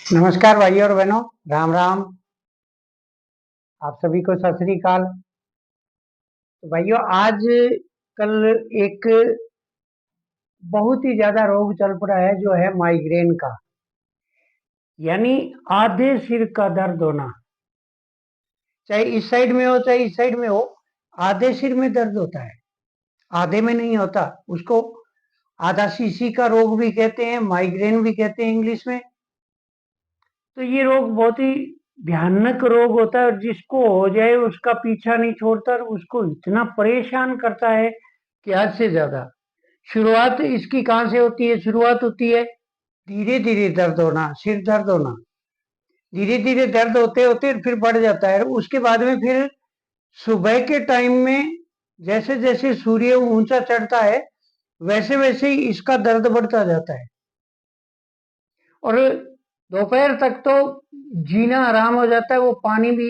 नमस्कार भाइयों और बहनों, राम राम। आप सभी को सत श्री अकाल। तो भाइयों, आज कल एक बहुत ही ज्यादा रोग चल पड़ा है जो है माइग्रेन का, यानी आधे सिर का दर्द होना। चाहे इस साइड में हो चाहे इस साइड में हो, आधे सिर में दर्द होता है, आधे में नहीं होता। उसको आधा सीसी का रोग भी कहते हैं, माइग्रेन भी कहते हैं इंग्लिश में। तो ये रोग बहुत ही भयानक रोग होता है और जिसको हो जाए उसका पीछा नहीं छोड़ता और उसको इतना परेशान करता है कि हद से ज्यादा। शुरुआत इसकी कहाँ से होती है? शुरुआत होती है धीरे धीरे दर्द होना, सिर दर्द होना। धीरे धीरे दर्द होते होते फिर बढ़ जाता है। उसके बाद में फिर सुबह के टाइम में जैसे जैसे सूर्य ऊंचा चढ़ता है वैसे वैसे ही इसका दर्द बढ़ता जाता है और दोपहर तक तो जीना आराम हो जाता है। वो पानी भी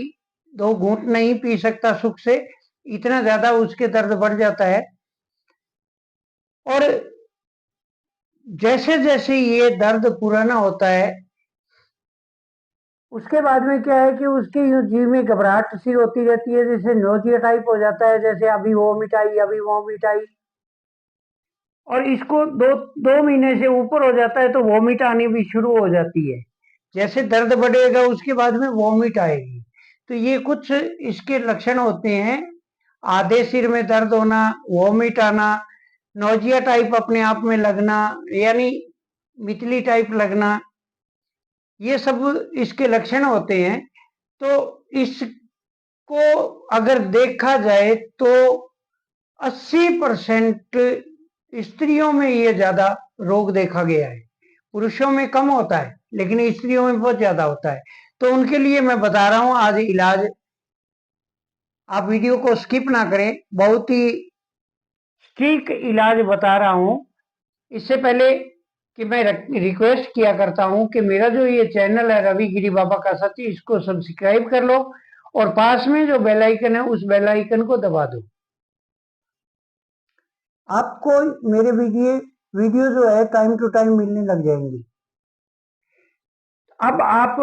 2 घूंट नहीं पी सकता सुख से, इतना ज्यादा उसके दर्द बढ़ जाता है। और जैसे जैसे ये दर्द पुराना होता है उसके बाद में क्या है कि उसके जीव में घबराहट सी होती रहती है, जैसे नोजिया टाइप हो जाता है, जैसे अभी वोमिट आई अभी वोमिट आई। और इसको दो 2 महीने से ऊपर हो जाता है तो वोमिट आनी भी शुरू हो जाती है। जैसे दर्द बढ़ेगा उसके बाद में वोमिट आएगी। तो ये कुछ इसके लक्षण होते हैं। आधे सिर में दर्द होना, वोमिट आना, नोजिया टाइप अपने आप में लगना, यानी मितली टाइप लगना, ये सब इसके लक्षण होते हैं। तो इसको अगर देखा जाए तो 80% स्त्रियों में ये ज्यादा रोग देखा गया है। पुरुषों में कम होता है लेकिन स्त्रियों में बहुत ज्यादा होता है। तो उनके लिए मैं बता रहा हूं आज इलाज। आप वीडियो को स्किप ना करें, बहुत ही ठीक इलाज बता रहा हूं। इससे पहले कि मैं रिक्वेस्ट किया करता हूं कि मेरा जो ये चैनल है रवि गिरी बाबा का सत्य, इसको सब्सक्राइब कर लो और पास में जो बेल आइकन है उस बेल आइकन को दबा दो। आपको मेरे वीडियो जो है टाइम टू टाइम मिलने लग जाएंगी। अब आप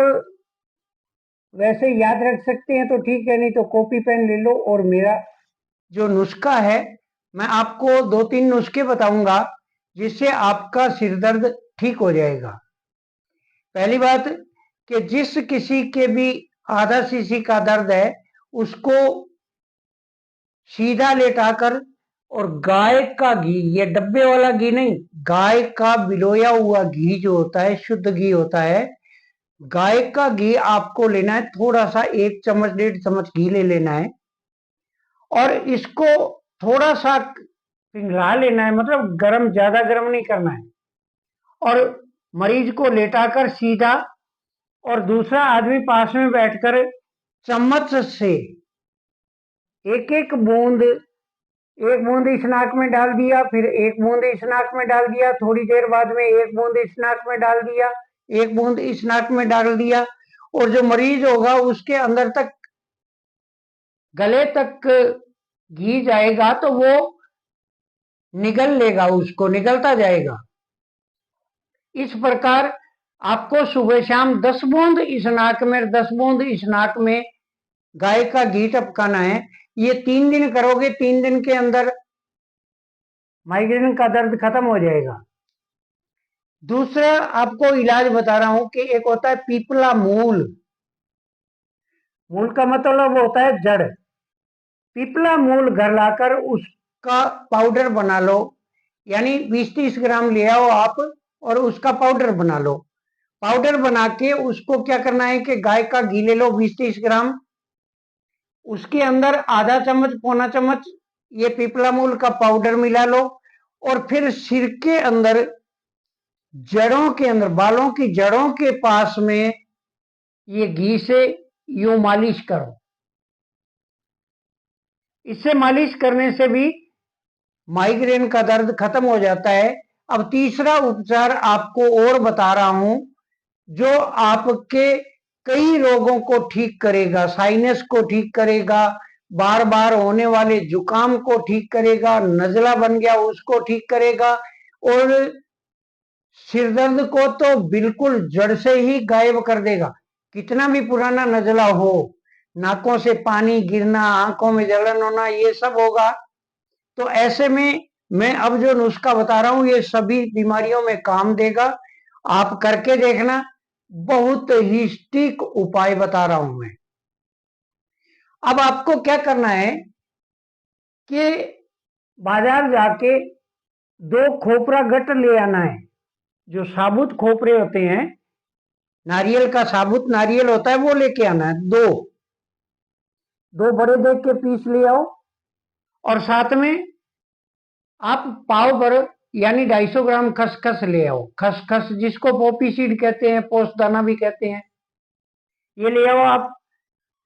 वैसे याद रख सकते हैं तो ठीक है, नहीं तो कॉपी पेन ले लो। और मेरा जो नुस्खा है, मैं आपको 2-3 नुस्खे बताऊंगा जिससे आपका सिर दर्द ठीक हो जाएगा। पहली बात कि जिस किसी के भी आधा सीसी का दर्द है उसको सीधा लेटाकर और गाय का घी, ये डब्बे वाला घी नहीं, गाय का बिलोया हुआ घी जो होता है, शुद्ध घी होता है, गाय का घी आपको लेना है। थोड़ा सा 1 चम्मच 1.5 चम्मच घी ले लेना है और इसको थोड़ा सा पिघला लेना है, मतलब गरम, ज्यादा गरम नहीं करना है। और मरीज को लेटाकर सीधा, और दूसरा आदमी पास में बैठकर चम्मच से एक एक बूंद, एक बूंद इस नाक में डाल दिया, फिर एक बूंद इस नाक में डाल दिया, थोड़ी देर बाद में एक बूंद इस नाक में डाल दिया, एक बूंद इस नाक में डाल दिया। और जो मरीज होगा उसके अंदर तक, गले तक घी जाएगा तो वो निगल लेगा, उसको निगलता जाएगा। इस प्रकार आपको सुबह शाम 10 बूंद इस नाक में, 10 बूंद इस नाक में गाय का घी टपकाना है। ये 3 दिन करोगे, 3 दिन के अंदर माइग्रेन का दर्द खत्म हो जाएगा। दूसरा आपको इलाज बता रहा हूं कि एक होता है पीपला मूल। मूल का मतलब होता है जड़। पीपला मूल घर लाकर उसका पाउडर बना लो, यानी 20-30 ग्राम ले आओ आप और उसका पाउडर बना लो। पाउडर बना के उसको क्या करना है कि गाय का घी ले लो 20-30 ग्राम, उसके अंदर आधा चम्मच पौना चम्मच ये पीपला मूल का पाउडर मिला लो और फिर सिर के अंदर, जड़ों के अंदर, बालों की जड़ों के पास में ये घी से यूं मालिश करो। इससे मालिश करने से भी माइग्रेन का दर्द खत्म हो जाता है। अब तीसरा उपचार आपको और बता रहा हूं जो आपके कई रोगों को ठीक करेगा। साइनस को ठीक करेगा, बार बार होने वाले जुकाम को ठीक करेगा, नजला बन गया उसको ठीक करेगा, और सिर दर्द को तो बिल्कुल जड़ से ही गायब कर देगा। कितना भी पुराना नजला हो, नाकों से पानी गिरना, आंखों में जलन होना, ये सब होगा। तो ऐसे में मैं अब जो नुस्खा बता रहा हूं ये सभी बीमारियों में काम देगा। आप करके देखना, बहुत ही सटीक उपाय बता रहा हूं मैं। अब आपको क्या करना है कि बाजार जाके 2 खोपरा गट ले आना है। जो साबुत खोपरे होते हैं, नारियल का साबुत नारियल होता है, वो लेके आना है। दो दो बड़े देख के पीस ले आओ। और साथ में आप पाव भर यानी 250 ग्राम खसखस ले आओ। खसखस जिसको पोपी सीड कहते हैं, पोस्तदाना भी कहते हैं, ये ले आओ आप।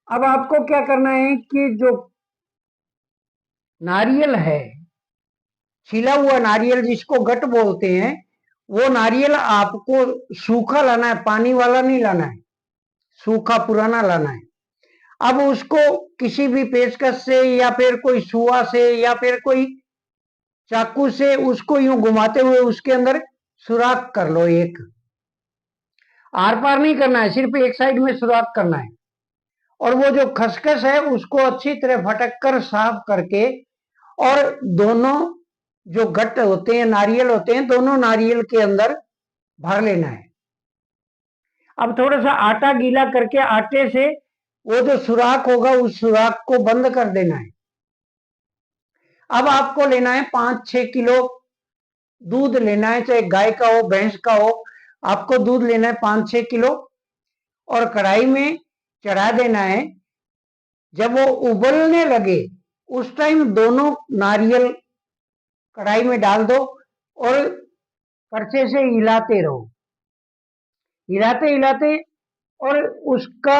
अब आपको क्या करना है कि जो नारियल है, छिला हुआ नारियल जिसको गट बोलते हैं, वो नारियल आपको सूखा लाना है, पानी वाला नहीं लाना है, सूखा पुराना लाना है। अब उसको किसी भी पेचकस से या फिर कोई सुआ से या फिर कोई चाकू से उसको यूं घुमाते हुए उसके अंदर सुराख कर लो। एक आर पार नहीं करना है, सिर्फ एक साइड में सुराख करना है। और वो जो खसखस है उसको अच्छी तरह फटक कर साफ करके, और दोनों जो गट होते हैं, नारियल होते हैं, दोनों नारियल के अंदर भर लेना है। अब थोड़ा सा आटा गीला करके आटे से वो जो सुराख होगा उस सुराख को बंद कर देना है। अब आपको लेना है 5-6 किलो दूध लेना है, चाहे गाय का हो भैंस का हो। आपको दूध लेना है 5-6 किलो और कढ़ाई में चढ़ा देना है। जब वो उबलने लगे उस टाइम दोनों नारियल कढ़ाई में डाल दो और करछे से हिलाते रहो, हिलाते हिलाते, और उसका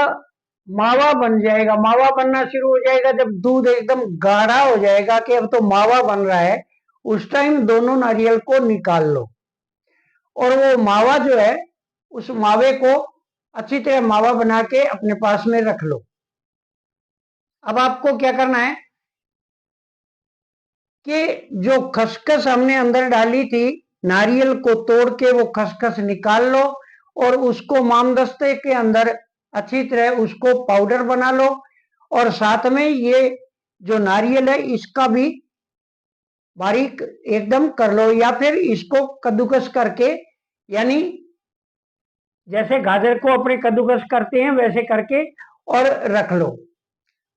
मावा बन जाएगा। मावा बनना शुरू हो जाएगा जब दूध एकदम गाढ़ा हो जाएगा कि अब तो मावा बन रहा है, उस टाइम दोनों नारियल को निकाल लो। और वो मावा जो है, उस मावे को अच्छी तरह मावा बना के अपने पास में रख लो। अब आपको क्या करना है कि जो खसखस हमने अंदर डाली थी, नारियल को तोड़ के वो खसखस निकाल लो और उसको मामदस्ते के अंदर अच्छी तरह उसको पाउडर बना लो। और साथ में ये जो नारियल है इसका भी बारीक एकदम कर लो, या फिर इसको कद्दूकस करके, यानी जैसे गाजर को अपने कद्दूकस करते हैं वैसे करके और रख लो।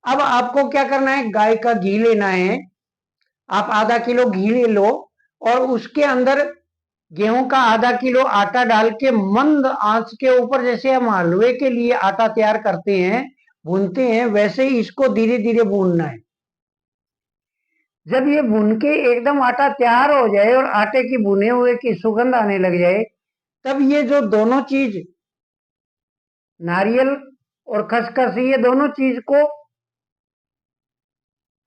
अब आपको क्या करना है, गाय का घी लेना है। आप आधा किलो घी ले लो और उसके अंदर गेहूं का आधा किलो आटा डाल के मंद आंच के ऊपर, जैसे हम हलवे के लिए आटा तैयार करते हैं, भूनते हैं, वैसे ही इसको धीरे धीरे भूनना है। जब ये भून के एकदम आटा तैयार हो जाए और आटे की भुने हुए की सुगंध आने लग जाए, तब ये जो दोनों चीज, नारियल और खसखस, ये दोनों चीज को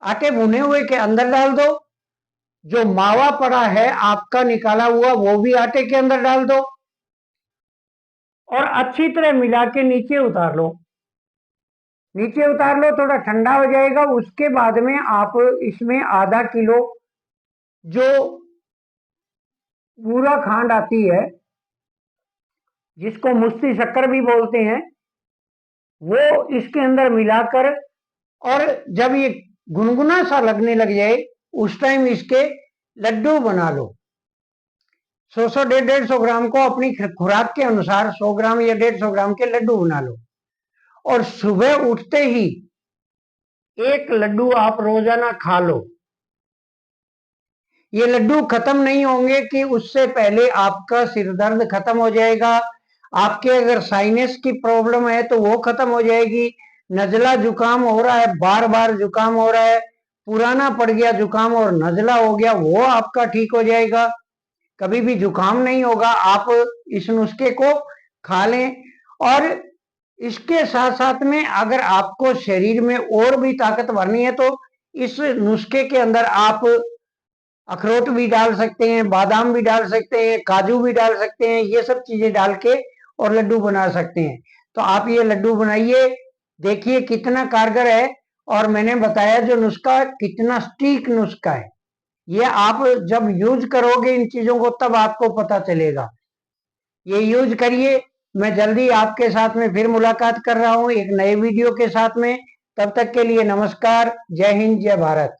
आटे भुने हुए के अंदर डाल दो। जो मावा पड़ा है आपका निकाला हुआ वो भी आटे के अंदर डाल दो और अच्छी तरह मिला के नीचे उतार लो। नीचे उतार लो, थोड़ा ठंडा हो जाएगा। उसके बाद में आप इसमें आधा किलो जो बूरा खांड आती है, जिसको मुश्ती शक्कर भी बोलते हैं, वो इसके अंदर मिलाकर, और जब ये गुनगुना सा लगने लग जाए उस टाइम इसके लड्डू बना लो। 100 150 ग्राम को अपनी खुराक के अनुसार 100 ग्राम या 150 ग्राम के लड्डू बना लो। और सुबह उठते ही एक लड्डू आप रोजाना खा लो। ये लड्डू खत्म नहीं होंगे कि उससे पहले आपका सिर दर्द खत्म हो जाएगा। आपके अगर साइनस की प्रॉब्लम है तो वो खत्म हो जाएगी। नजला जुकाम हो रहा है, बार बार जुकाम हो रहा है, पुराना पड़ गया जुकाम और नजला हो गया, वो आपका ठीक हो जाएगा। कभी भी जुकाम नहीं होगा। आप इस नुस्खे को खा लें। और इसके साथ साथ में अगर आपको शरीर में और भी ताकत भरनी है तो इस नुस्खे के अंदर आप अखरोट भी डाल सकते हैं, बादाम भी डाल सकते हैं, काजू भी डाल सकते हैं, ये सब चीजें डाल के और लड्डू बना सकते हैं। तो आप ये लड्डू बनाइए, देखिए कितना कारगर है। और मैंने बताया जो नुस्खा कितना सटीक नुस्खा है, ये आप जब यूज करोगे इन चीजों को तब आपको पता चलेगा। ये यूज करिए। मैं जल्दी आपके साथ में फिर मुलाकात कर रहा हूँ एक नए वीडियो के साथ में। तब तक के लिए नमस्कार। जय हिंद, जय भारत।